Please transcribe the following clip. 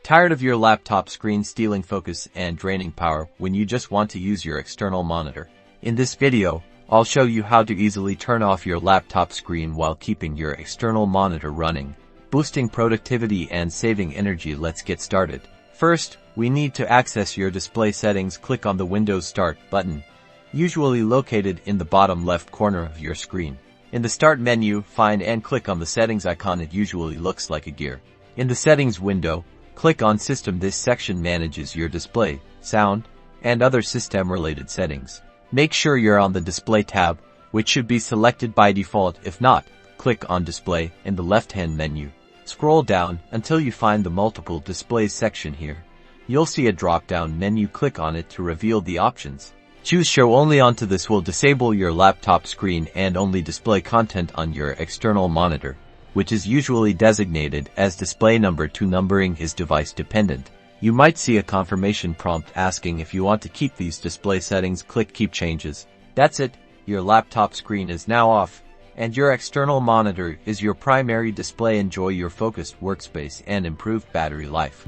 Tired of your laptop screen stealing focus and draining power when you just want to use your external monitor? In this video, I'll show you how to easily turn off your laptop screen while keeping your external monitor running, boosting productivity and saving energy. Let's get started. First, we need to access your display settings. Click on the Windows Start button, usually located in the bottom left corner of your screen. In the Start menu, find and click on the Settings icon. It usually looks like a gear. In the Settings window, click on System. This section manages your display, sound, and other system-related settings. Make sure you're on the Display tab, which should be selected by default. If not, click on Display in the left-hand menu. Scroll down until you find the Multiple Displays section here. You'll see a drop-down menu. Click on it to reveal the options. Choose Show Only. Onto this will disable your laptop screen and only display content on your external monitor, which is usually designated as display number 2. Numbering is device dependent. You might see a confirmation prompt asking if you want to keep these display settings. Click Keep Changes. That's it, your laptop screen is now off, and your external monitor is your primary display. Enjoy your focused workspace and improved battery life.